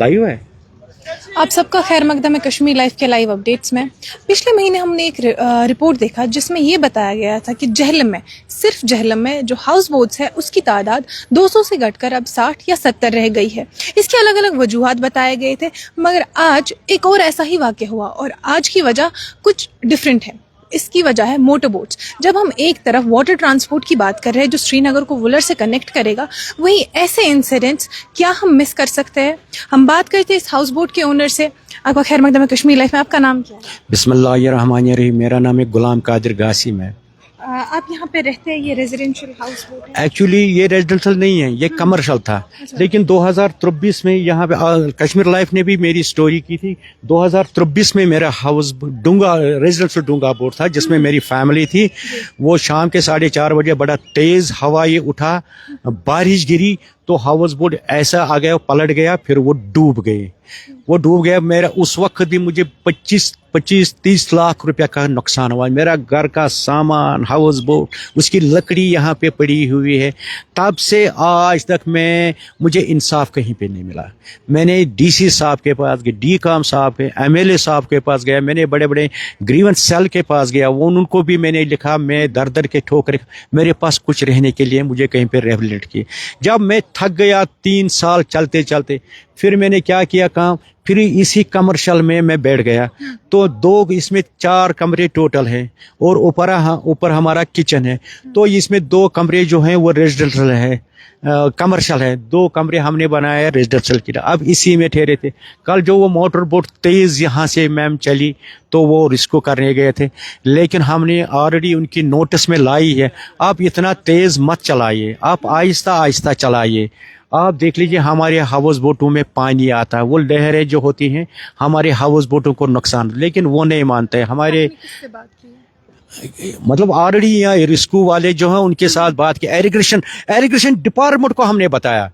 Live है। आप सबका खैर मकदम है कश्मीर लाइव के लाइव अपडेट्स में। पिछले महीने हमने एक रिपोर्ट देखा जिसमें ये बताया गया था कि जहलम में, सिर्फ जहलम में जो हाउस बोट्स है उसकी तादाद 200 से घटकर अब 60 या 70 रह गई है। इसके अलग अलग वजूहात बताए गए थे, मगर आज एक और ऐसा ही वाक़या हुआ और आज की वजह कुछ डिफरेंट है। इसकी वजह है मोटर बोट्स। जब हम एक तरफ वाटर ट्रांसपोर्ट की बात कर रहे हैं जो श्रीनगर को वुलर से कनेक्ट करेगा, वहीं ऐसे इंसिडेंट्स क्या हम मिस कर सकते हैं? हम बात करते हैं इस हाउस बोट के ओनर से। आपका खैर मकदम है कश्मीर लाइफ में, आपका नाम क्या है? बिस्मिल्लाहिर्रहमानिर्रहीम। मेरा नाम है गुलाम कादिर गासिम है। आप यहाँ पे रहते हैं, ये रेजिडेंशियल हाउस बोट है? एक्चुअली ये रेजिडेंशियल नहीं है, ये कमर्शियल था। लेकिन 2023 में यहाँ पे कश्मीर लाइफ ने भी मेरी स्टोरी की थी। 2023 में मेरा हाउस डूंगा रेजिडेंशियल डूंगा बोट था जिसमें मेरी फैमिली थी। वो शाम के 4:30 बजे बड़ा तेज हवा ये उठा, बारिश गिरी तो हाउस बोट ऐसा आ गया, पलट गया, फिर वो डूब गया। मेरा उस वक्त भी मुझे 25-30 लाख रुपया का नुकसान हुआ। मेरा घर का सामान, हाउस बोट, उसकी लकड़ी यहाँ पे पड़ी हुई है। तब से आज तक मुझे इंसाफ कहीं पे नहीं मिला। मैंने डीसी साहब के पास गया, डी काम साहब के, एमएलए साहब के पास गया, मैंने बड़े बड़े ग्रीवेंस सेल के पास गया, वो उनको भी मैंने लिखा। मैं दर दर के ठोकर, मेरे पास कुछ रहने के लिए मुझे कहीं पे रेहबिलिट किए। जब मैं थक गया 3 साल चलते चलते, फिर मैंने क्या किया काम, फिर इसी कमर्शियल में मैं बैठ गया। तो इसमें 4 कमरे टोटल हैं और ऊपर हमारा किचन है। तो इसमें 2 कमरे जो हैं वो रेजिडेंशियल है, कमर्शियल है। 2 कमरे हमने बनाए रेजिडेंशियल की। अब इसी में ठहरे थे। कल जो वो मोटर बोट तेज यहाँ से मैम चली तो वो रिस्को करने गए थे, लेकिन हमने ऑलरेडी उनकी नोटिस में लाई है, आप इतना तेज मत चलाइए, आप आहिस्ता आहिस्ता चलाइए। आप देख लीजिए हमारे हाउस बोटों में पानी आता है, वो लहरें जो होती हैं हमारे हाउस बोटों को नुकसान, लेकिन वो नहीं मानते हमारे। मतलब ऑलरेडी यहाँ रिस्क्यू वाले जो हैं उनके साथ बात की। एरिगेशन डिपार्टमेंट को हमने बताया।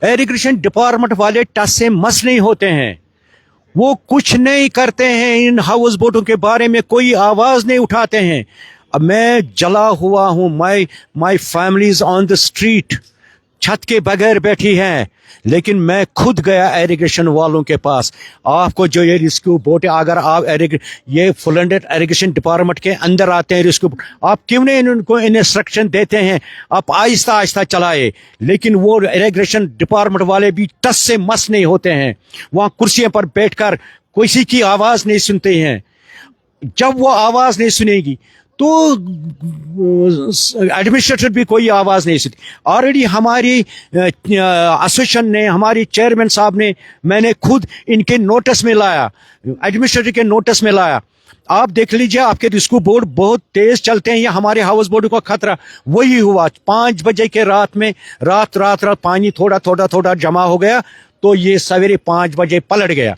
एरिगेशन डिपार्टमेंट वाले टस से मस नहीं होते हैं, वो कुछ नहीं करते हैं। इन हाउस बोटों के बारे में कोई आवाज नहीं उठाते हैं। अब मैं जला हुआ हूँ, my family is on the street, छत के बगैर बैठी हैं, लेकिन मैं खुद गया एरिगेशन वालों के पास। आपको जो ये रिस्क्यू बोट है, अगर आप ये फुल एंडेड एरिगेशन डिपार्टमेंट के अंदर आते हैं रिस्क्यू, आप क्यों नहीं उनको इंस्ट्रक्शन देते हैं, आप आहिस्ता आहिस्ता चलाए। लेकिन वो एरिगेशन डिपार्टमेंट वाले भी टस से मस नहीं होते हैं, वहाँ कुर्सियों पर बैठकर किसी की आवाज नहीं सुनते हैं। जब वो आवाज नहीं सुनेगी तो एडमिनिस्ट्रेशन भी कोई आवाज नहीं सुनती। ऑलरेडी हमारी एसोसिएशन ने, हमारी चेयरमैन साहब ने, मैंने खुद इनके नोटिस में लाया, एडमिनिस्ट्रेटर के नोटिस में लाया। आप देख लीजिए आपके रिस्क्यू बोर्ड बहुत तेज चलते हैं, ये हमारे हाउस बोर्ड को खतरा। वही हुआ 5 बजे के रात में, रात पानी थोड़ा जमा हो गया तो ये सवेरे 5 बजे पलट गया।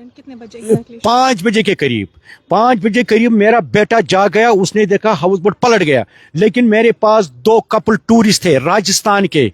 कितने बजे? 5 बजे के करीब मेरा बेटा जाग गया, उसने देखा हाउस बोट पलट गया। लेकिन मेरे पास 2 कपल टूरिस्ट थे राजस्थान के,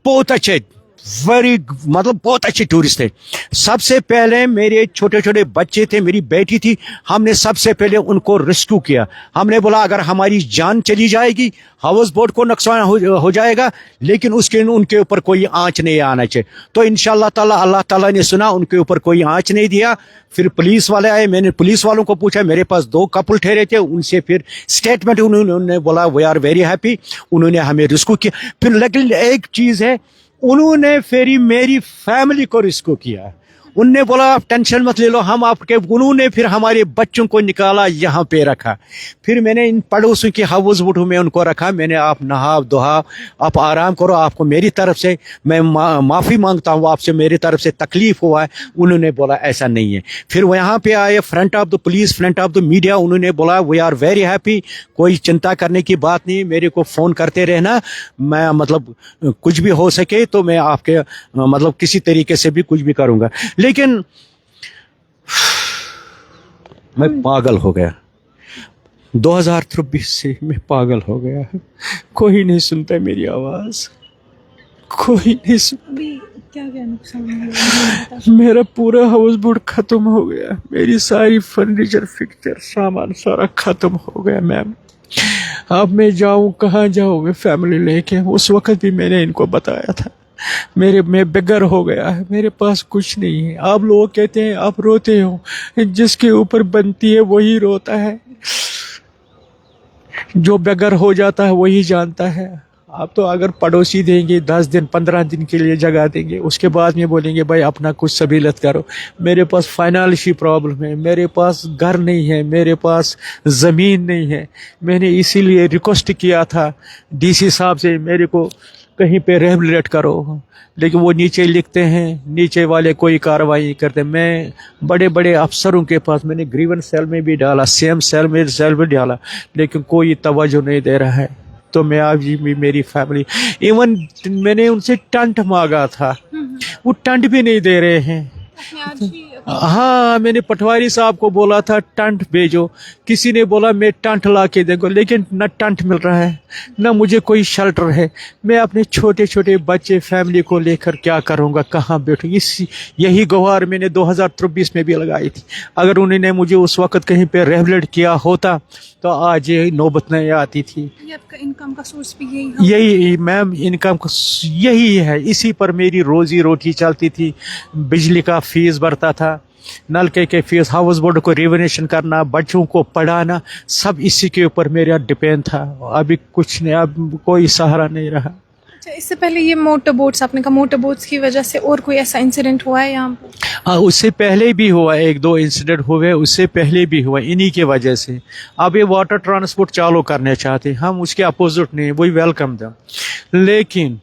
बहुत अच्छे, बहुत अच्छे टूरिस्ट थे। सबसे पहले मेरे छोटे छोटे बच्चे थे, मेरी बेटी थी, हमने सबसे पहले उनको रेस्क्यू किया। हमने बोला अगर हमारी जान चली जाएगी, हाउस बोट को नुकसान हो जाएगा, लेकिन उनके ऊपर कोई आंच नहीं आना चाहिए। तो इंशाअल्लाह ताला अल्लाह ताला ने सुना, उनके ऊपर कोई आंच नहीं दिया। फिर पुलिस वाले आए, मैंने पुलिस वालों को पूछा, मेरे पास 2 कपल ठहरे थे, उनसे फिर स्टेटमेंट उन्होंने बोला वी आर वेरी हैप्पी, उन्होंने हमें रेस्क्यू किया। फिर लेकिन एक चीज है, उन्होंने फिर मेरी फैमिली को रिस्क्यू किया। उनने बोला आप टेंशन मत ले लो, हम आपके, उन्होंने फिर हमारे बच्चों को निकाला, यहाँ पे रखा। फिर मैंने इन पड़ोसियों के हाउस बोटों में उनको रखा। मैंने आप नहाओ धोआओ, आप आराम करो, आपको मेरी तरफ से मैं माफ़ी मांगता हूँ, आपसे मेरी तरफ से तकलीफ हुआ है। उन्होंने बोला ऐसा नहीं है। फिर वो यहाँ पे आए, front of the police, front of the media, उन्होंने बोला वी आर वेरी हैप्पी, कोई चिंता करने की बात नहीं, मेरे को फ़ोन करते रहना, मैं मतलब कुछ भी हो सके तो मैं आपके मतलब किसी तरीके से भी कुछ भी करूँगा। लेकिन मैं पागल हो गया, 2023 से मैं पागल हो गया। कोई नहीं सुनता मेरी आवाज, कोई नहीं सुनता। क्या नुकसान हुआ? मेरा पूरा हाउस बोट खत्म हो गया, मेरी सारी फर्नीचर फिक्चर सामान सारा खत्म हो गया मैम। अब मैं जाऊं कहाँ जाऊं मैं फैमिली लेके? उस वक्त भी मैंने इनको बताया था, मैं बेघर हो गया है, मेरे पास कुछ नहीं है। आप लोग कहते हैं आप रोते हो, जिसके ऊपर बनती है वही रोता है, जो बेघर हो जाता है वही जानता है। आप तो अगर पड़ोसी देंगे 10 दिन 15 दिन के लिए जगह देंगे, उसके बाद में बोलेंगे भाई अपना कुछ सबीलत करो। मेरे पास फाइनेंशियल प्रॉब्लम है, मेरे पास घर नहीं है, मेरे पास ज़मीन नहीं है। मैंने इसीलिए रिक्वेस्ट किया था डीसी साहब से मेरे को कहीं पे रिहेबिलिटेट करो, लेकिन वो नीचे लिखते हैं, नीचे वाले कोई कार्रवाई नहीं करते। मैं बड़े बड़े अफसरों के पास मैंने ग्रीवेंस सेल में भी डाला, सेम सेल में डाला, लेकिन कोई तवज्जो नहीं दे रहा है। तो मैं आज भी मेरी फैमिली, इवन मैंने उनसे टंट मांगा था, वो टंट भी नहीं दे रहे हैं। हाँ, मैंने पटवारी साहब को बोला था टंट भेजो, किसी ने बोला मैं टंट ला के देंगे, लेकिन न टंट मिल रहा है न मुझे कोई शेल्टर है। मैं अपने छोटे छोटे बच्चे फैमिली को लेकर क्या करूँगा, कहाँ बैठूँ? यही गुहार मैंने 2023 में भी लगाई थी। अगर उन्होंने मुझे उस वक्त कहीं पे रिहेबिलिटेट किया होता तो आज ये नौबत नहीं आती थी। ये आपका इनकम का सोर्स भी यही है? यही मैम, इनकम यही है, इसी पर मेरी रोजी रोटी चलती थी। बिजली का फीस भरता था, नलके के फीस, हाउस बोर्ड को रिवेनेशन करना, बच्चों को पढ़ाना, सब इसी के ऊपर मेरा डिपेंड था। अभी कुछ नहीं, अब कोई सहारा नहीं रहा। अच्छा, इससे पहले ये मोटर बोट्स, आपने कहा मोटर बोट्स की वजह से और कोई ऐसा इंसिडेंट हुआ है यहाँ पर? हाँ, उससे पहले भी हुआ, 1-2 इंसिडेंट हुए, उससे पहले भी हुआ इन्हीं के वजह से। अब ये वाटर ट्रांसपोर्ट चालू करने चाहते, हम उसके अपोजिट नहीं, वही वेलकम था। लेकिन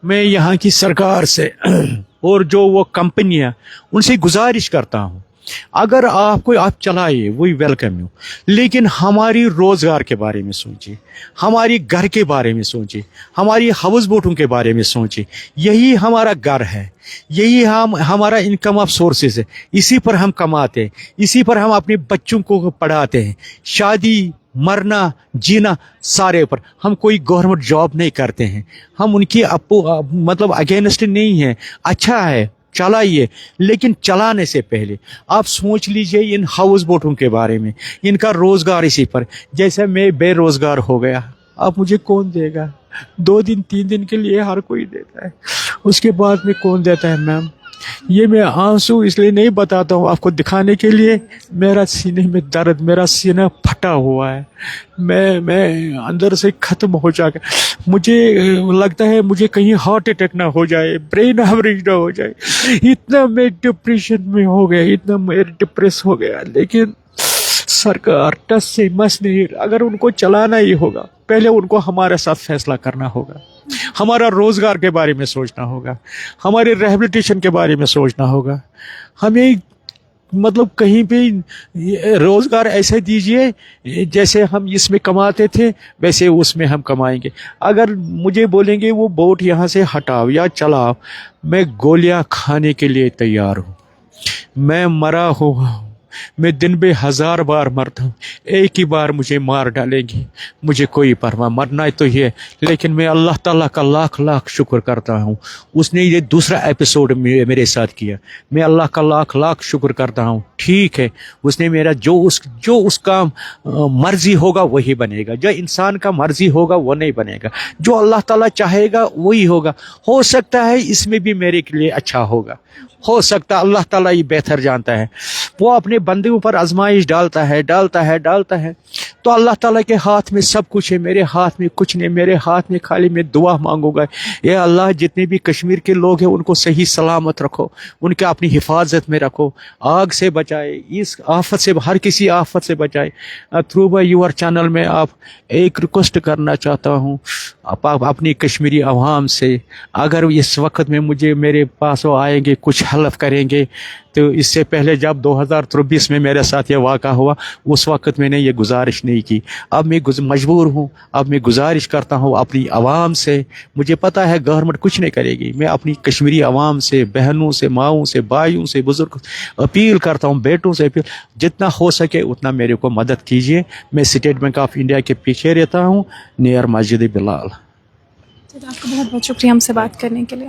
मैं यहाँ की सरकार से और जो वो कंपनियाँ, उनसे गुजारिश करता हूँ, अगर आपको आप चलाइए वही वेलकम यू, लेकिन हमारी रोज़गार के बारे में सोचिए, हमारी घर के बारे में सोचिए, हमारी हाउस बोटों के बारे में सोचिए। यही हमारा घर है, यही हमारा इनकम ऑफ सोर्सेज है, इसी पर हम कमाते हैं, इसी पर हम अपने बच्चों को पढ़ाते हैं। शादी, मरना, जीना सारे पर। हम कोई गवर्नमेंट जॉब नहीं करते हैं, हम उनकी मतलब अगेंस्ट नहीं है। अच्छा है, चलाइए, लेकिन चलाने से पहले आप सोच लीजिए इन हाउस बोटों के बारे में, इनका रोजगार इसी पर। जैसे मैं बेरोजगार हो गया, अब मुझे कौन देगा? 2 दिन 3 दिन के लिए हर कोई देता है, उसके बाद में कौन देता है मैम? ये मैं आंसू इसलिए नहीं बताता हूँ आपको दिखाने के लिए, मेरा सीने में दर्द, मेरा सीना फटा हुआ है, मैं अंदर से खत्म हो जाएगा। मुझे लगता है मुझे कहीं हार्ट अटैक ना हो जाए, ब्रेन हेमरेज ना हो जाए, इतना मैं डिप्रेशन में हो गया, इतना मैं डिप्रेस हो गया। लेकिन सरकार टस से मस नहीं, अगर उनको चलाना ही होगा पहले उनको हमारे साथ फैसला करना होगा, हमारा रोजगार के बारे में सोचना होगा, हमारे रिहेबिलिटेशन के बारे में सोचना होगा। हमें मतलब कहीं पे रोजगार ऐसे दीजिए जैसे हम इसमें कमाते थे वैसे उसमें हम कमाएंगे। अगर मुझे बोलेंगे वो बोट यहाँ से हटाओ या चलाओ, मैं गोलियां खाने के लिए तैयार हूँ। मैं मरा हुआ हूँ, मैं दिन में 1000 बार मरता हूँ, एक ही बार मुझे मार डालेंगे, मुझे कोई परवाह, मरना तो ये। लेकिन मैं अल्लाह ताला का लाख लाख शुक्र करता हूँ, उसने ये दूसरा एपिसोड मेरे साथ किया। मैं अल्लाह का लाख लाख शुक्र करता हूँ। ठीक है, उसने मेरा जो उसका मर्जी होगा वही बनेगा, जो इंसान का मर्जी होगा वो नहीं बनेगा, जो अल्लाह ताला चाहेगा वही होगा। हो सकता है इसमें भी मेरे के लिए अच्छा होगा, हो सकता है, अल्लाह ताला ये बेहतर जानता है। वो अपने बंदों पर आजमाइश डालता है। तो अल्लाह ताला के हाथ में सब कुछ है, मेरे हाथ में कुछ नहीं। मेरे हाथ में खाली मैं दुआ मांगूंगा, ये अल्लाह जितने भी कश्मीर के लोग हैं उनको सही सलामत रखो, उनके अपनी हिफाजत में रखो, आग से बचाए, इस आफत से, हर किसी आफत से बचाए। थ्रू बाय यूर चैनल में आप एक रिक्वेस्ट करना चाहता हूँ, आप अपनी कश्मीरी अवाम से, अगर इस वक्त में मुझे मेरे पास वो आएंगे, कुछ हेल्प करेंगे, तो इससे पहले जब 2023 में मेरे साथ ये वाक़ा हुआ उस वक्त मैंने ये गुजारिश नहीं की। अब मैं मजबूर हूँ, अब मैं गुजारिश करता हूँ अपनी आवाम से। मुझे पता है गवर्नमेंट कुछ नहीं करेगी, मैं अपनी कश्मीरी आवाम से, बहनों से, माँओं से, भाइयों से, बुजुर्ग अपील करता हूँ, बेटों से अपील, जितना हो सके उतना मेरे को मदद कीजिए। मैं स्टेट बैंक ऑफ इंडिया के पीछे रहता हूँ, नियर मस्जिद बिलाल। आपका बहुत बहुत शुक्रिया हमसे बात करने के लिए।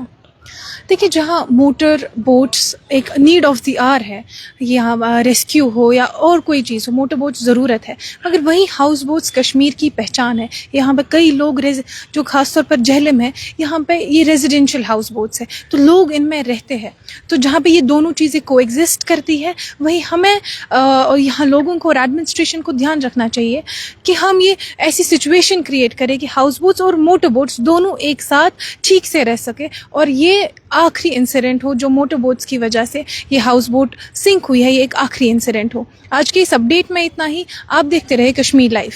देखिए, जहाँ मोटर बोट्स एक नीड ऑफ द आवर है, यहाँ रेस्क्यू हो या और कोई चीज़ हो, मोटर बोट्स ज़रूरत है, मगर वहीं हाउस बोट्स कश्मीर की पहचान है. यहाँ पे कई लोग जो ख़ासतौर पर जहलम है, यहाँ पे ये रेजिडेंशियल हाउस बोट्स है, तो लोग इनमें रहते हैं. तो जहाँ पे ये दोनों चीज़ें कोएग्जिस्ट करती है, वहीं हमें और यहाँ लोगों को और एडमिनिस्ट्रेशन को ध्यान रखना चाहिए कि हम ये ऐसी सिचुएशन क्रिएट करें कि हाउस बोट्स और मोटर बोट्स दोनों एक साथ ठीक से रह सके, और ये आखिरी इंसिडेंट हो जो मोटर बोट्स की वजह से ये हाउस बोट सिंक हुई है, ये एक आखिरी इंसिडेंट हो. आज के इस अपडेट में इतना ही. आप देखते रहे कश्मीर लाइव.